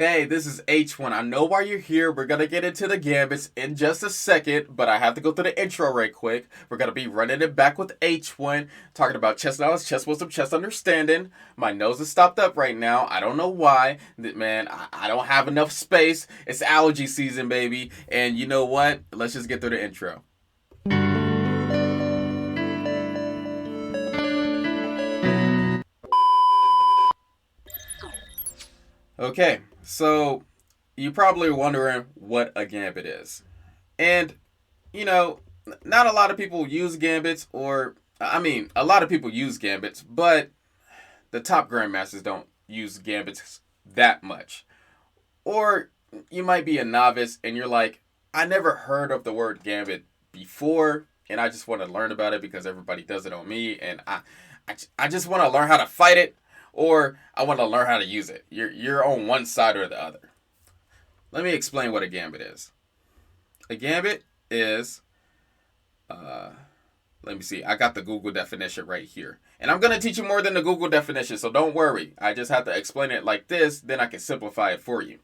Hey, this is H1. I know why you're here. We're going to get into the Gambits in just a second, but I have to go through the intro right quick. We're going to be running it back with H1, talking about chess knowledge, chess wisdom, chess understanding. My nose is stopped up right now. I don't know why. Man, I don't have enough space. It's allergy season, baby. And you know what? Let's just get through the intro. Okay, so you're probably wondering what a Gambit is. And you know, not a lot of people use gambits, or a lot of people use gambits, but the top grandmasters don't use gambits that much. Or you might be a novice and you're like, I never heard of the word gambit before, and I just want to learn about it because everybody does it on me, and I just want to learn how to fight it, or I want to learn how to use it. You're on one side or the other. Let me explain what a gambit is. A gambit is uh, let me see. I got the Google definition right here. And I'm going to teach you more than the Google definition, so don't worry. I just have to explain it like this, then I can simplify it for you.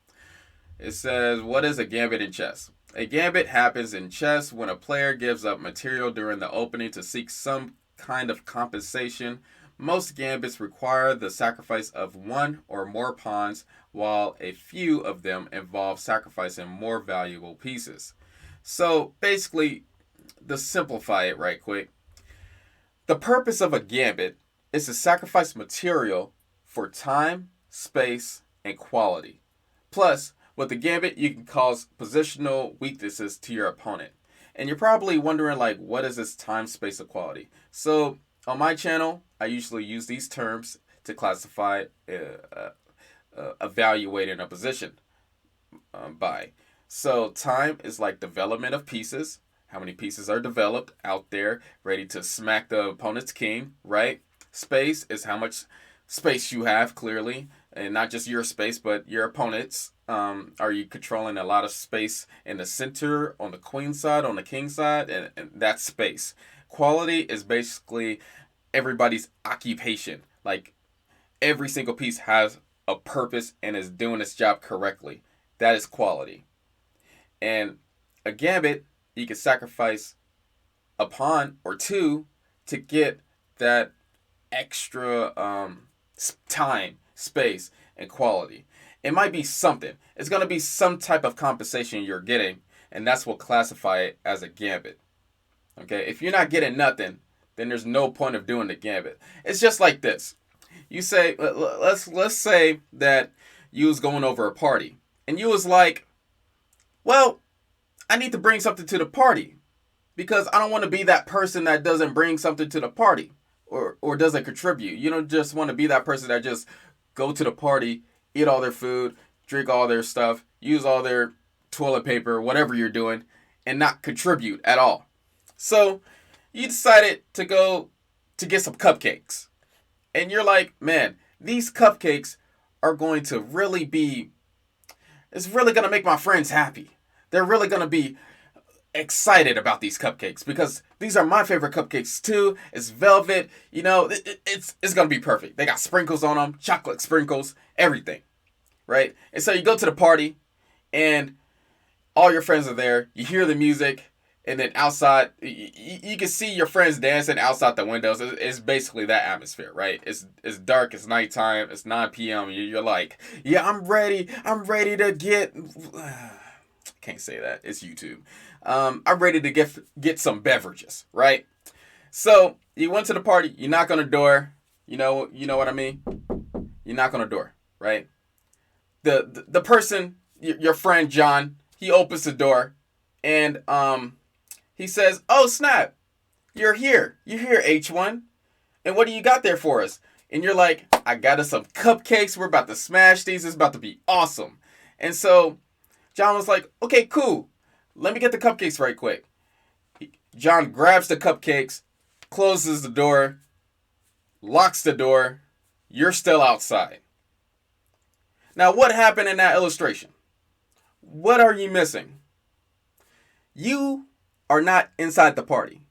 It says, what is a gambit in chess? A gambit happens in chess when a player gives up material during the opening to seek some kind of compensation. Most gambits require the sacrifice of one or more pawns, while a few of them involve sacrificing more valuable pieces. So basically, to simplify it right quick, the purpose of a gambit is to sacrifice material for time, space, and quality. Plus, with the gambit, you can cause positional weaknesses to your opponent. And you're probably wondering, like, what is this time, space, and quality? So, on my channel, I usually use these terms to classify, evaluating a position by. So, time is like development of pieces. How many pieces are developed out there, ready to smack the opponent's king, right? Space is how much space you have, clearly, and not just your space, but your opponent's. Are you controlling a lot of space in the center, on the queen side, on the king side? And that's space. Quality is basically everybody's occupation. Like, every single piece has a purpose and is doing its job correctly. That is quality. And a gambit, you can sacrifice a pawn or two to get that extra time, space, and quality. It might be something. It's going to be some type of compensation you're getting, and that's what classify it as a gambit. Okay, if you're not getting nothing, then there's no point of doing the gambit. It's just like this. You say, let's say that you was going over a party, and you was like, well, I need to bring something to the party because I don't want to be that person that doesn't bring something to the party or doesn't contribute. You don't just want to be that person that just go to the party, eat all their food, drink all their stuff, use all their toilet paper, whatever you're doing, and not contribute at all. So you decided to go to get some cupcakes. And you're like, man, these cupcakes are going to really be, it's really going to make my friends happy. They're really going to be excited about these cupcakes because these are my favorite cupcakes too. It's velvet, it's going to be perfect. They got sprinkles on them, chocolate sprinkles, everything, right? And so you go to the party and all your friends are there. You hear the music, and then outside, you can see your friends dancing outside the windows. It's basically that atmosphere, right? It's dark. It's nighttime. It's 9 p.m. You're like, yeah, I'm ready. I'm ready to get. Can't say that. It's YouTube. I'm ready to get some beverages, right? So you went to the party. You knock on the door. You know what I mean. You knock on the door, right? The person, your friend John, he opens the door, and he says, "Oh snap, you're here. You're here, H1. And what do you got there for us?" And you're like, "I got us some cupcakes. We're about to smash these. It's about to be awesome." And so John was like, "Okay, cool. Let me get the cupcakes right quick." John grabs the cupcakes, closes the door, locks the door. You're still outside. Now, what happened in that illustration? What are you missing? You are not inside the party.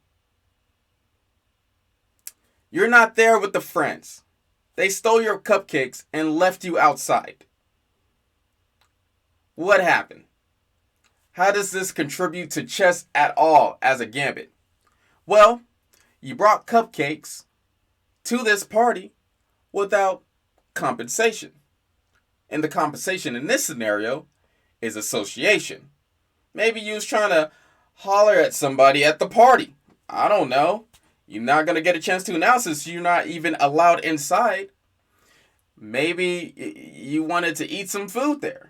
You're not there with the friends. They stole your cupcakes and left you outside. What happened? How does this contribute to chess at all as a gambit? Well, you brought cupcakes to this party without compensation. And the compensation in this scenario is association. Maybe you was trying to holler at somebody at the party. I don't know. You're not going to get a chance to announce since you're not even allowed inside. Maybe you wanted to eat some food there.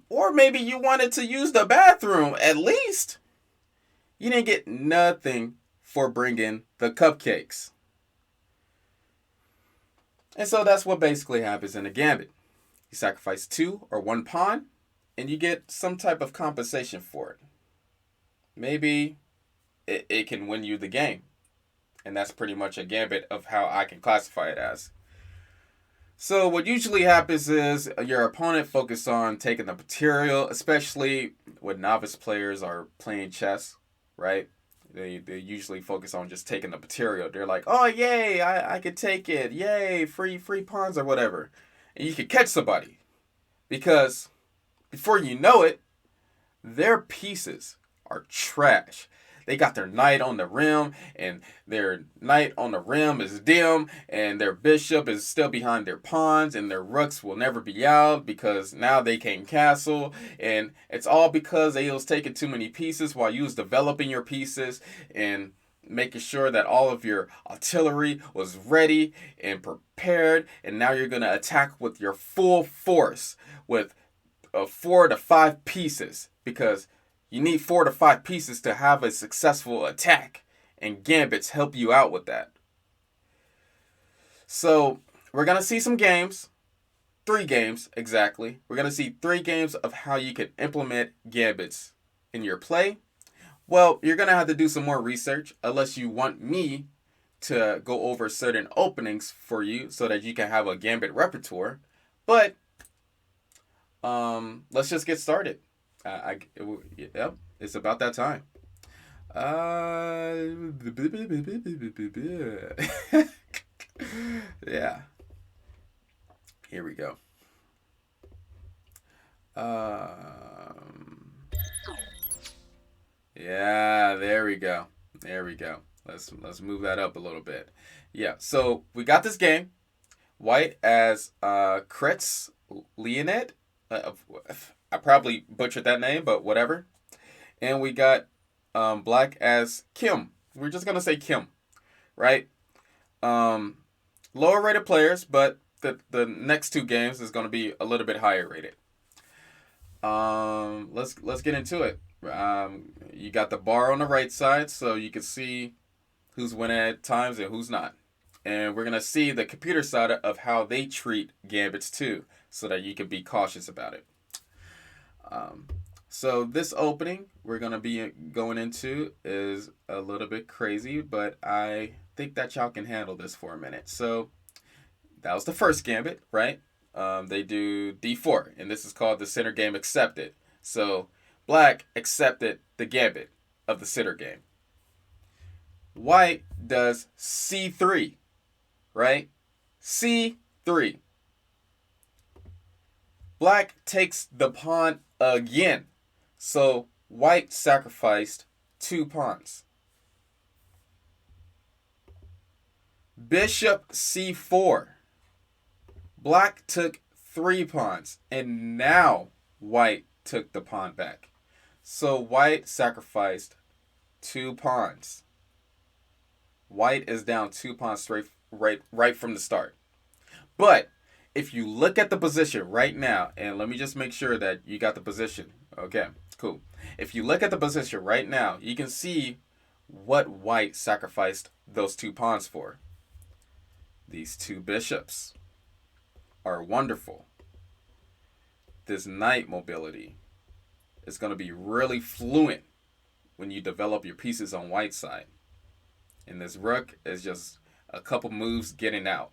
Or maybe you wanted to use the bathroom at least. You didn't get nothing for bringing the cupcakes. And so that's what basically happens in a gambit. You sacrifice 2 or 1 pawn, and you get some type of compensation for it. Maybe it can win you the game. And that's pretty much a gambit of how I can classify it as. So what usually happens is your opponent focuses on taking the material, especially when novice players are playing chess, right? They usually focus on just taking the material. They're like, oh, yay, I could take it. Yay, free pawns or whatever. And you can catch somebody. Because before you know it, their pieces are trash. They got their knight on the rim, and their knight on the rim is dim, and their bishop is still behind their pawns, and their rooks will never be out because now they can't castle. And it's all because they was taking too many pieces while you was developing your pieces and making sure that all of your artillery was ready and prepared. And now you're going to attack with your full force with 4 to 5 pieces because you need 4 to 5 pieces to have a successful attack, and gambits help you out with that. So we're going to see some games, 3 games exactly. We're going to see 3 games of how you can implement gambits in your play. Well, you're going to have to do some more research unless you want me to go over certain openings for you so that you can have a gambit repertoire. But let's just get started. Yep, it's about that time. Yeah. Here we go. Yeah, there we go. There we go. Let's move that up a little bit. Yeah, so we got this game. White as Kretz Leonid. I probably butchered that name, but whatever. And we got black as Kim. We're just gonna say Kim, right? Lower rated players, but the next 2 games is gonna be a little bit higher rated. Let's get into it. You got the bar on the right side, so you can see who's winning at times and who's not. And we're gonna see the computer side of how they treat gambits too, so that you can be cautious about it. So this opening we're going to be going into is a little bit crazy, but I think that y'all can handle this for a minute. So that was the first gambit, right? They do d4, and this is called the center game accepted. So black accepted the gambit of the center game. White does c3, right? c3. Black takes the pawn again. So white sacrificed 2 pawns. Bishop c4. Black took 3 pawns. And now white took the pawn back. So white sacrificed 2 pawns. White is down 2 pawns right from the start. But if you look at the position right now, and let me just make sure that you got the position. Okay, cool. If you look at the position right now, you can see what white sacrificed those 2 pawns for. These 2 bishops are wonderful. This knight mobility is going to be really fluent when you develop your pieces on white side. And this rook is just a couple moves getting out.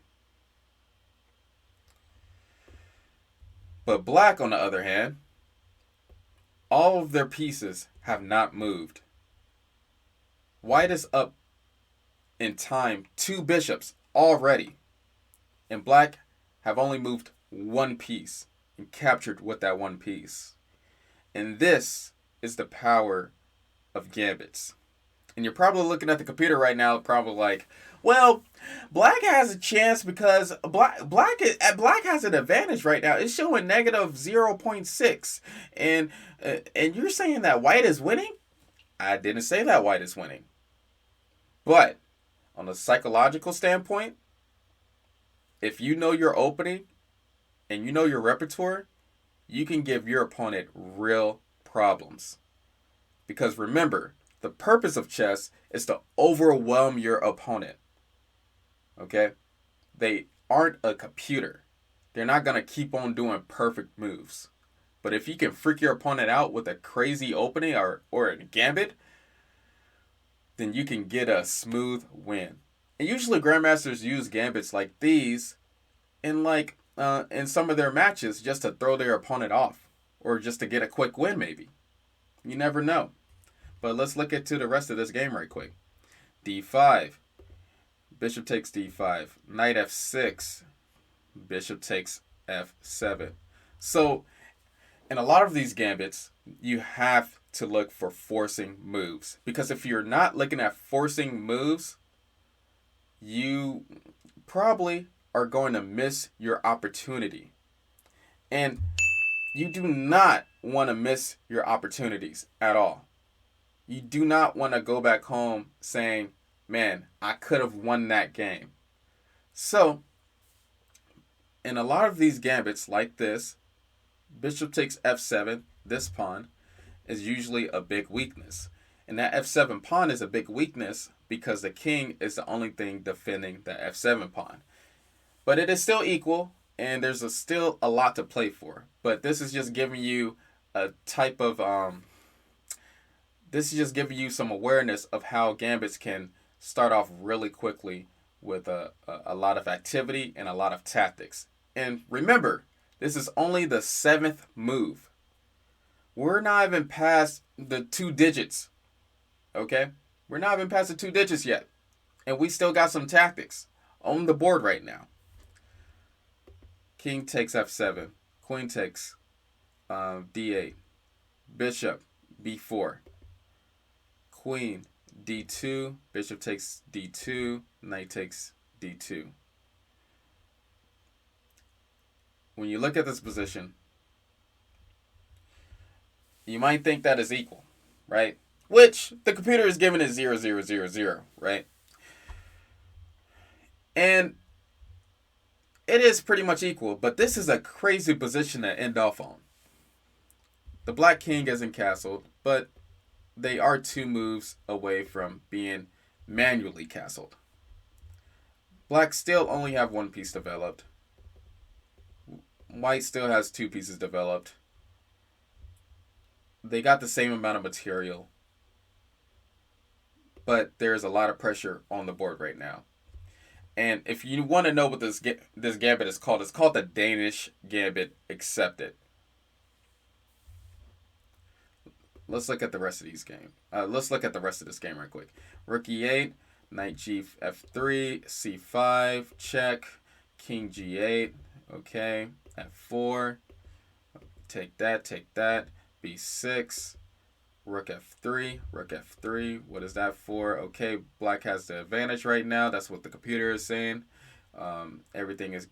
But black, on the other hand, all of their pieces have not moved. White is up in time 2 bishops already. And black have only moved 1 piece. and captured with that one piece. And this is the power of gambits. And you're probably looking at the computer right now, probably like, well, black has a chance because black has an advantage right now. It's showing negative 0.6, and you're saying that white is winning? I didn't say that white is winning. But on a psychological standpoint, if you know your opening and you know your repertoire, you can give your opponent real problems. Because remember, the purpose of chess is to overwhelm your opponent. Okay? They aren't a computer. They're not going to keep on doing perfect moves. But if you can freak your opponent out with a crazy opening or a gambit, then you can get a smooth win. And usually grandmasters use gambits like these in some of their matches just to throw their opponent off or just to get a quick win maybe. You never know. But let's look into the rest of this game right quick. D5. Bishop takes D5. Knight F6. Bishop takes F7. So, in a lot of these gambits, you have to look for forcing moves. Because if you're not looking at forcing moves, you probably are going to miss your opportunity. And you do not want to miss your opportunities at all. You do not want to go back home saying, man, I could have won that game. So, in a lot of these gambits like this, bishop takes f7, this pawn, is usually a big weakness. And that f7 pawn is a big weakness because the king is the only thing defending the f7 pawn. But it is still equal, and there's still a lot to play for. But this is just giving you a type of this is just giving you some awareness of how gambits can start off really quickly with a lot of activity and a lot of tactics. And remember, this is only the 7th move. We're not even past the 2 digits. Okay? We're not even past the 2 digits yet. And we still got some tactics on the board right now. King takes f7. Queen takes d8. Bishop b4. Queen d2. Bishop takes d2. Knight takes d2. When you look at this position, you might think that is equal, right? Which the computer is giving it 0, 0, 0, 0, right? And it is pretty much equal, but this is a crazy position to end off on. The black king isn't castled, but they are 2 moves away from being manually castled. Black still only have 1 piece developed. White still has 2 pieces developed. They got the same amount of material, but there's a lot of pressure on the board right now. And if you want to know what this gambit is called, it's called the Danish Gambit Accepted. Let's look at the rest of these games. Let's look at the rest of this game right quick. Rook e8, knight g f3, c5, check, king g8, okay, f4, take that, b6, rook f3, what is that for? Okay, black has the advantage right now. That's what the computer is saying. Everything's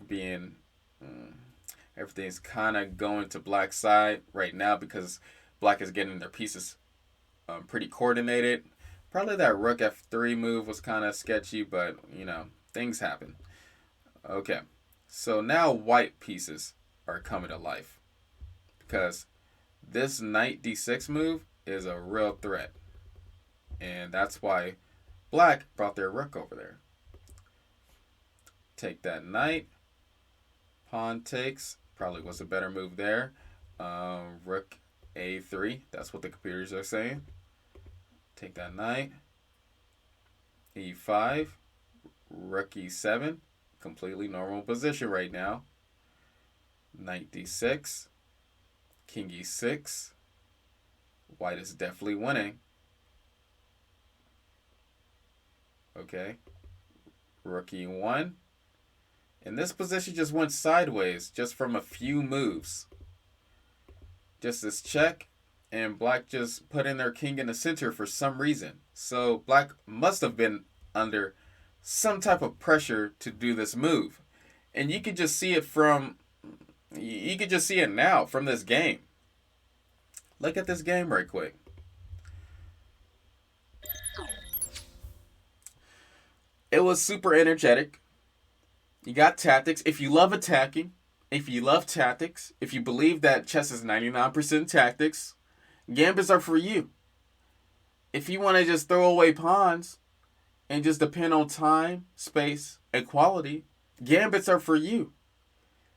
kind of going to black's side right now because black is getting their pieces pretty coordinated. Probably that rook f3 move was kind of sketchy, but, things happen. Okay, so now white pieces are coming to life because this knight d6 move is a real threat. And that's why black brought their rook over there. Take that knight. Pawn takes. Probably was a better move there. Rook a3. That's what the computers are saying. Take that knight. e5. Rook e7. Completely normal position right now. Knight d6. King e6. White is definitely winning. Okay. Rook e1. And this position just went sideways just from a few moves. Just this check, and black just put in their king in the center for some reason. So black must have been under some type of pressure to do this move. And you could just see it now from this game. Look at this game right quick. It was super energetic. You got tactics. If you love attacking, if you love tactics, if you believe that chess is 99% tactics, gambits are for you. If you want to just throw away pawns and just depend on time, space, and quality, gambits are for you.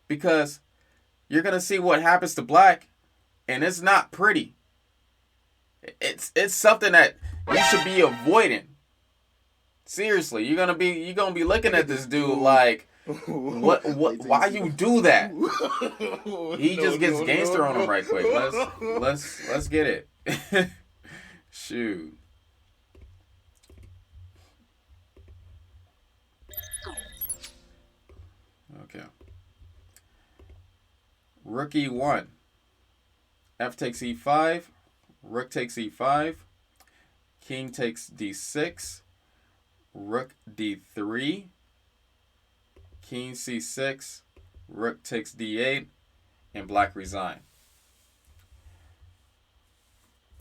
Because you're going to see what happens to black, and it's not pretty. It's something that you should be avoiding. Seriously, you're gonna be looking at this dude like, what why you do that? He just gets gangster on him right quick. Let's get it. Shoot. Okay. Rook E1. F takes E5. Rook takes E5. King takes D6. Rook D3. King C6. Rook takes D8. And black resign.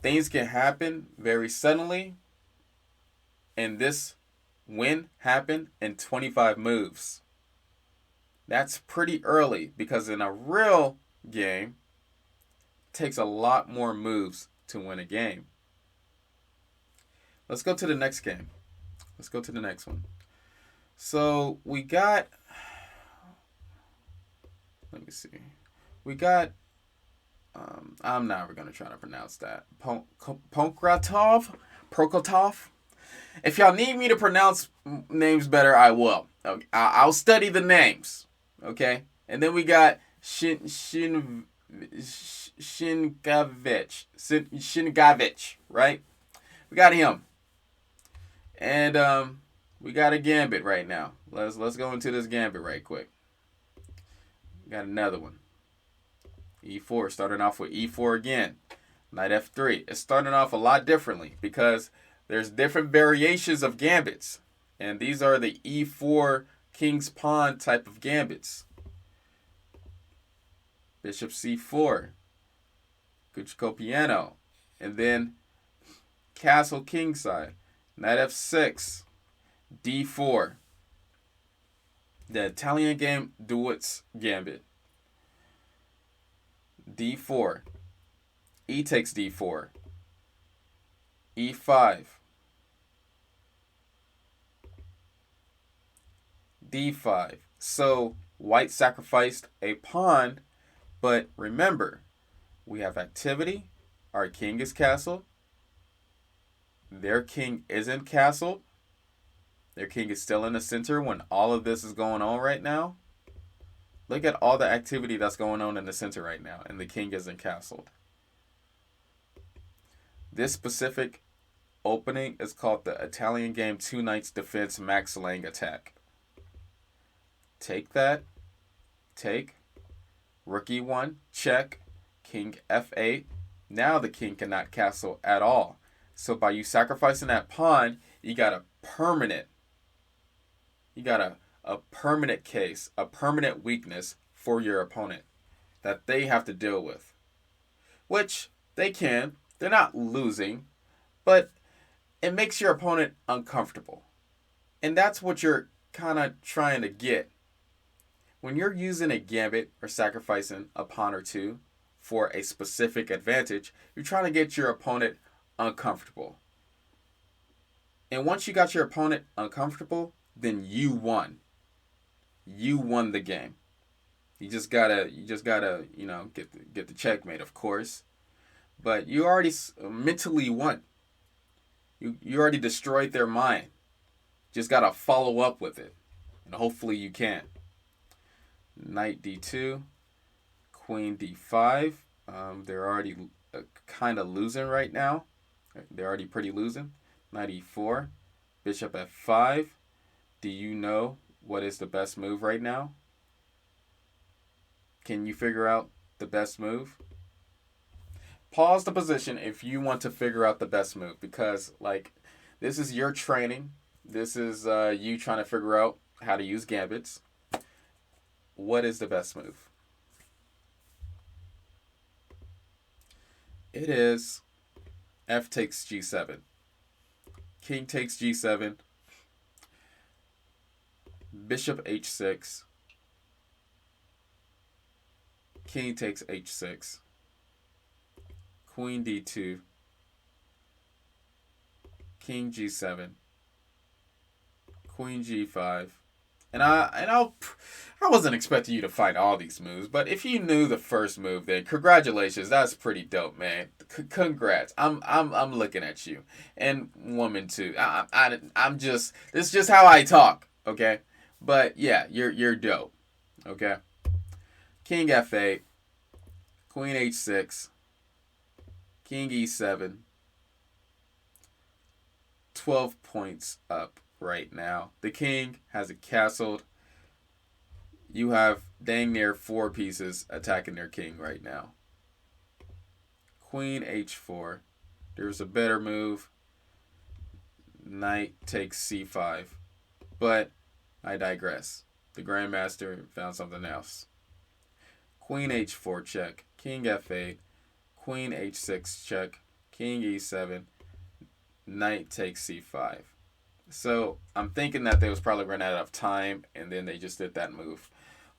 Things can happen very suddenly. And this win happened in 25 moves. That's pretty early because in a real game, it takes a lot more moves to win a game. Let's go to the next game. Let's go to the next one. So we got, let me see. We got, I'm never going to try to pronounce that. Prokotov. If y'all need me to pronounce names better, I will. Okay. I'll study the names. Okay. And then we got Shinkavich, right? We got him. And we got a Gambit right now. Let's go into this Gambit right quick. We got another one. E4, starting off with E4 again. Knight F3. It's starting off a lot differently because there's different variations of Gambits. And these are the E4 King's Pawn type of Gambits. Bishop C4. Kuchko piano. And then Castle Kingside. Knight F6. D4. The Italian game Duets Gambit. D4. E takes D4. E5. D5. So white sacrificed a pawn, but remember, we have activity. Our king is castled. Their king isn't castled. Their king is still in the center when all of this is going on right now. Look at all the activity that's going on in the center right now, and the king isn't castled. This specific opening is called the Italian game Two Knights Defense Max Lang attack. Take that. Take. Rook E1. Check. King F8. Now the king cannot castle at all. So by you sacrificing that pawn, you got a permanent case, a permanent weakness for your opponent that they have to deal with. Which they can. They're not losing, but it makes your opponent uncomfortable. And that's what you're kind of trying to get. When you're using a gambit or sacrificing a pawn or two for a specific advantage, you're trying to get your opponent uncomfortable. And once you got your opponent uncomfortable, then you won. You won the game. You just gotta, get the checkmate, of course. But you already mentally won. You already destroyed their mind. Just gotta follow up with it, and hopefully you can. Knight D2, Queen D5. They're already kind of losing right now. They're already pretty losing. Knight E4, Bishop F5. Do you know what is the best move right now? Can you figure out the best move? Pause the position if you want to figure out the best move, because like this is your training. This is you trying to figure out how to use gambits. What is the best move? It is F takes G7. King takes G7. Bishop H6. King takes H6. Queen D2. King G7. Queen G5. And I wasn't expecting you to find all these moves, but if you knew the first move, then congratulations. That's pretty dope, man. Congrats. I'm looking at you, and woman too. I'm just, this is just how I talk, okay? But yeah, you're dope, okay? King F8, Queen H6, King E7. 12 points up right now. The king has it castled. You have dang near 4 pieces attacking their king right now. Queen H4. There's a better move. Knight takes C5. But I digress. The Grandmaster found something else. Queen H4 check. King F8. Queen H6 check. King E7. Knight takes C5. So I'm thinking that they was probably running out of time, and then they just did that move.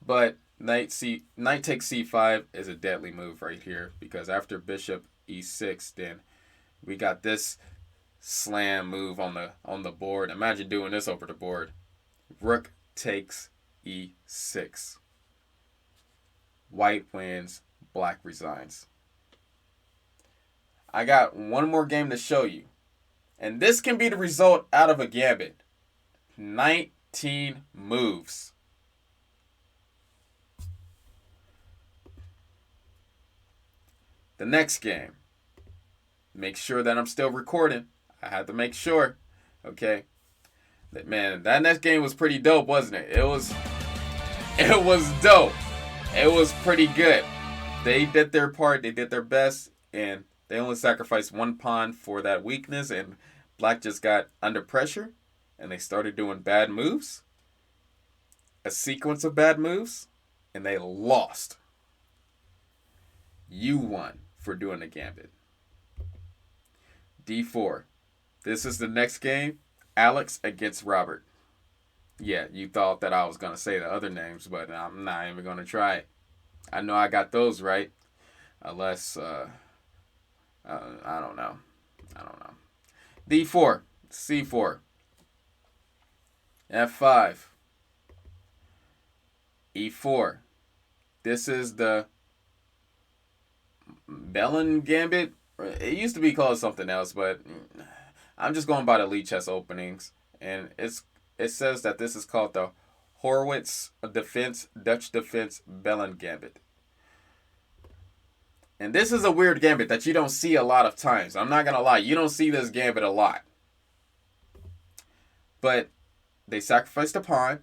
But knight takes C5 is a deadly move right here, because after Bishop E6, then we got this slam move on the board. Imagine doing this over the board. Rook takes E6. White wins. Black resigns. I got one more game to show you. And this can be the result out of a gambit. 19 moves. The next game. Make sure that I'm still recording. I had to make sure. Okay. Man, that next game was pretty dope, wasn't it? It was dope. It was pretty good. They did their part. They did their best. And they only sacrificed 1 pawn for that weakness, and black just got under pressure, and they started doing bad moves. A sequence of bad moves, and they lost. You won for doing the gambit. D4. This is the next game. Alex against Robert. Yeah, you thought that I was going to say the other names, but I'm not even going to try it. I know I got those right. Unless... I don't know. D4, C4, F5, E4. This is the Bellin Gambit. It used to be called something else, but I'm just going by the Lee chess openings, and it says that this is called the Horowitz Dutch defense Bellin Gambit. And this is a weird gambit that you don't see a lot of times. I'm not going to lie. You don't see this gambit a lot. But they sacrificed a pawn,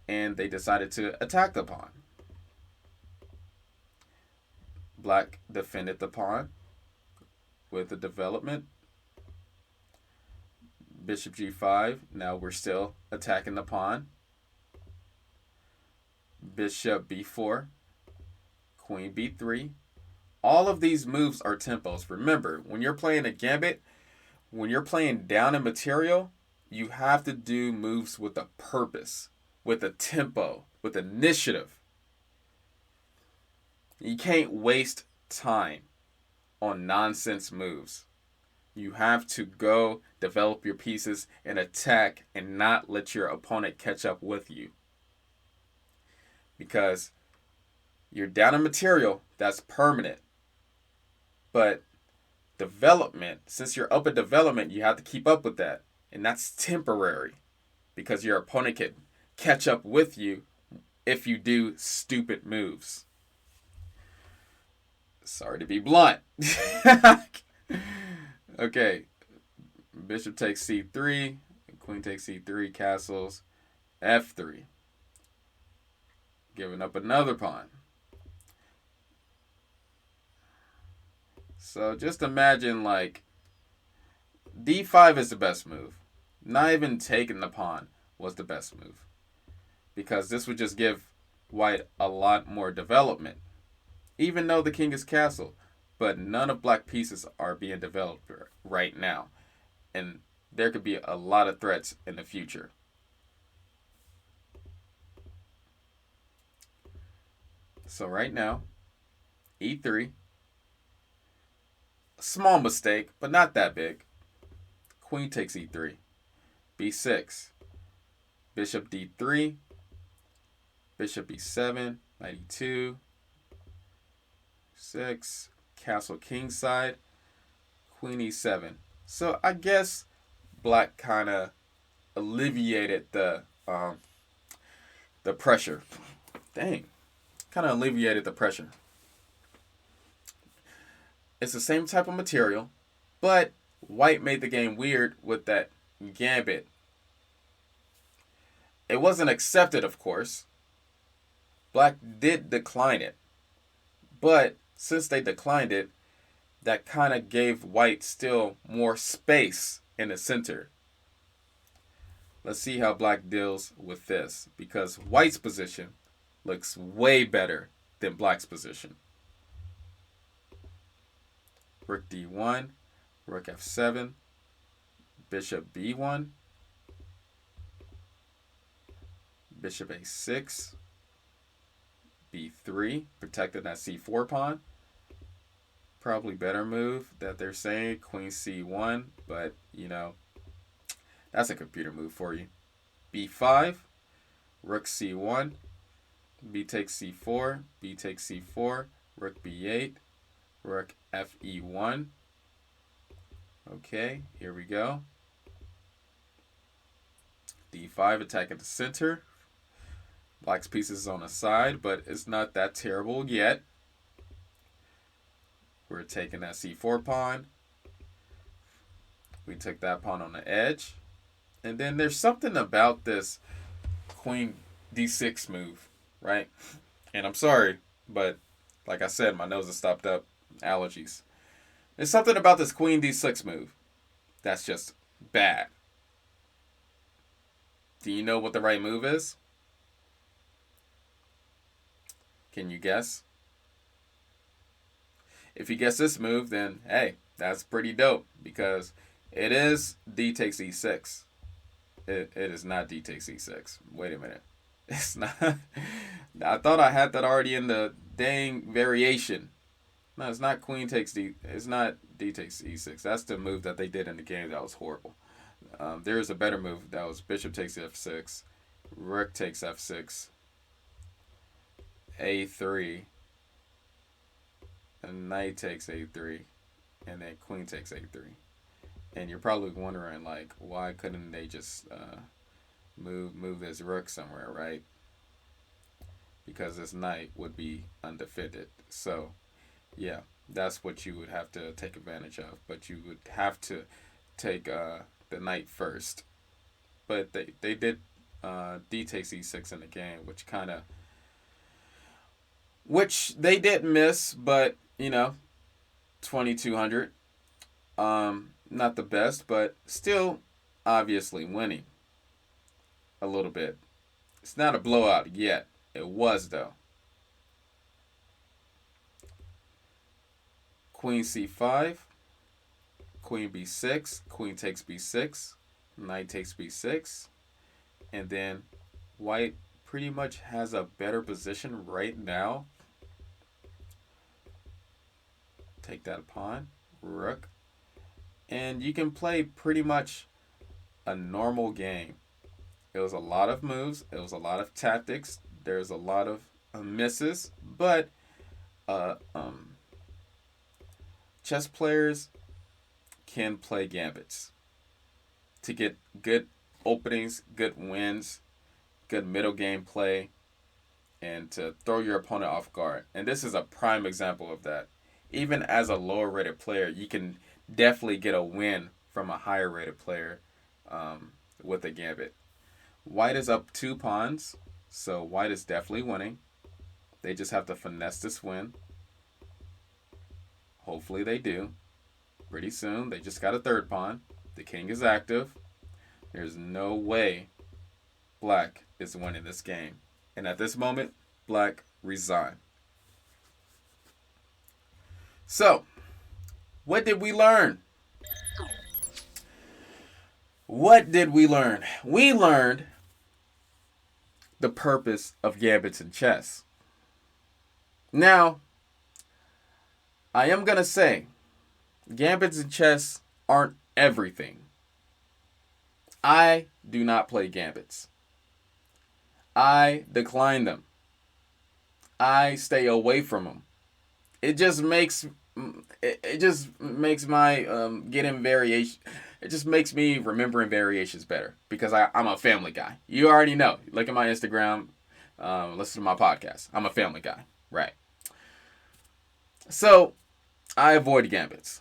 and they decided to attack the pawn. Black defended the pawn with the development. Bishop G5. Now we're still attacking the pawn. Bishop B4. Queen B3. All of these moves are tempos. Remember, when you're playing a gambit, when you're playing down in material, you have to do moves with a purpose, with a tempo, with initiative. You can't waste time on nonsense moves. You have to go develop your pieces and attack and not let your opponent catch up with you. Because you're down in material, that's permanent. But development, since you're up in development, you have to keep up with that. And that's temporary. Because your opponent can catch up with you if you do stupid moves. Sorry to be blunt. Okay. Bishop takes C3. Queen takes C3, castles. f3. Giving up another pawn. So just imagine like d5 is the best move. Not even taking the pawn was the best move. Because this would just give white a lot more development. Even though the king is castled. But none of black pieces are being developed right now. And there could be a lot of threats in the future. So right now, e3. Small mistake, but not that big. Queen takes e3. b6. Bishop d3. Bishop e7. Knight e2. 6. Castle kingside. Queen e7. So I guess black kind of alleviated the pressure. Dang. Kind of alleviated the pressure. It's the same type of material, but white made the game weird with that gambit. It wasn't accepted, of course. Black did decline it. But since they declined it, that kind of gave white still more space in the center. Let's see how black deals with this, because white's position looks way better than black's position. Rook d1, rook f7, bishop b1, bishop a6, b3, protecting that c4 pawn. Probably better move that they're saying, queen c1, but you know, that's a computer move for you. b5, rook c1, b takes c4, b takes c4, rook b8, rook fe1. Okay, here we go. d5 attacking the center. Black's pieces is on the side, but it's not that terrible yet. We're taking that c4 pawn. We took that pawn on the edge. And then there's something about this queen d6 move, right? And I'm sorry, but like I said, my nose is stopped up. Allergies. There's something about this queen d6 move that's just bad. Do you know what the right move is? Can you guess? If you guess this move, then hey, that's pretty dope, because it is d takes e6. It is not d takes e6. Wait a minute. It's not. I thought I had that already in the dang variation. No, it's not queen takes d. It's not d takes e6. That's the move that they did in the game that was horrible. There is a better move that was bishop takes f6, rook takes f6, a3, and knight takes a3, and then queen takes a3. And you're probably wondering, like, why couldn't they just move this rook somewhere, right? Because this knight would be undefended. So yeah, that's what you would have to take advantage of. But you would have to take the knight first. But they did d takes e6 in the game, which they did miss, but you know, 2200. Not the best, but still obviously winning a little bit. It's not a blowout yet. It was though. Queen c5, queen b6, queen takes b6, knight takes b6, and then white pretty much has a better position right now. Take that pawn, rook, and you can play pretty much a normal game. It was a lot of moves, it was a lot of tactics, there's a lot of misses, but chess players can play gambits to get good openings, good wins, good middle game play, and to throw your opponent off guard. And this is a prime example of that. Even as a lower rated player, you can definitely get a win from a higher rated player with a gambit. White is up 2 pawns, so white is definitely winning. They just have to finesse this win. Hopefully they do. Pretty soon, they just got a 3rd pawn. The king is active. There's no way black is winning this game. And at this moment, black resign. So, what did we learn? What did we learn? We learned the purpose of gambits in chess. Now, I am going to say, gambits in chess aren't everything. I do not play gambits. I decline them. I stay away from them. It just makes my getting variation. It just makes me remembering variations better because I'm a family guy. You already know. Look at my Instagram. Listen to my podcast. I'm a family guy, right? So I avoid gambits,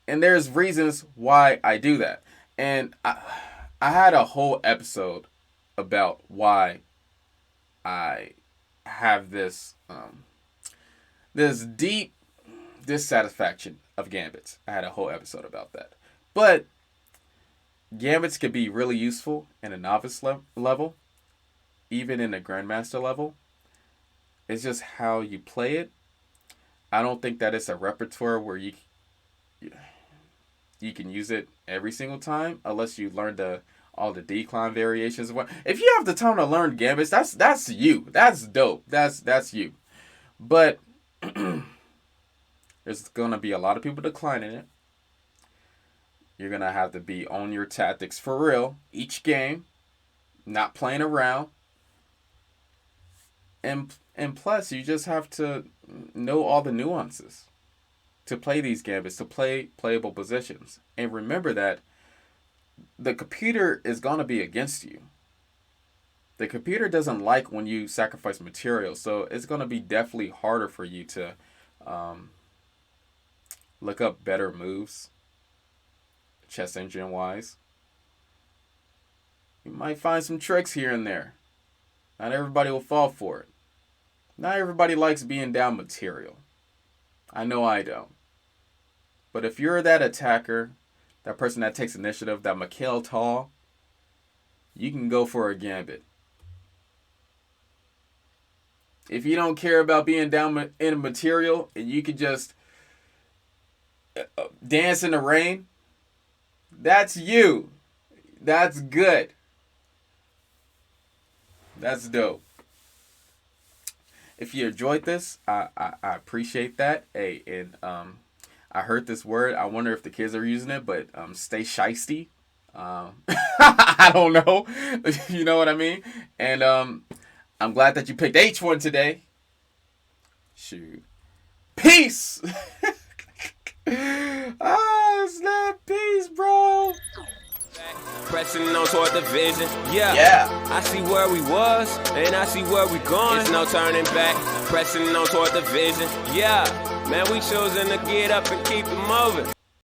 and there's reasons why I do that. And I had a whole episode about why I have this this deep dissatisfaction of gambits. I had a whole episode about that. But gambits can be really useful in a novice level, even in a grandmaster level. It's just how you play it. I don't think that it's a repertoire where you can use it every single time unless you learn all the decline variations. If you have the time to learn gambits, that's you. That's dope. That's you. But there's gonna be a lot of people declining it. You're gonna have to be on your tactics for real each game, not playing around. And plus, you just have to know all the nuances to play these gambits, to play playable positions. And remember that the computer is going to be against you. The computer doesn't like when you sacrifice material, so it's going to be definitely harder for you to look up better moves, chess engine-wise. You might find some tricks here and there. Not everybody will fall for it. Not everybody likes being down material. I know I don't. But if you're that attacker, that person that takes initiative, that MICHAL tall, you can go for a gambit. If you don't care about being down in material and you can just dance in the rain, that's you. That's good. That's dope. If you enjoyed this, I appreciate that. Hey, and I heard this word. I wonder if the kids are using it, but stay shiesty. I don't know. You know what I mean? And I'm glad that you picked H1 today. Shoot. Peace! Snap. Peace, bro. Pressing on toward the vision, Yeah. I see where we was, and I see where we going. It's no turning back. Pressing on toward the vision, man, we choosing to get up and keep it moving.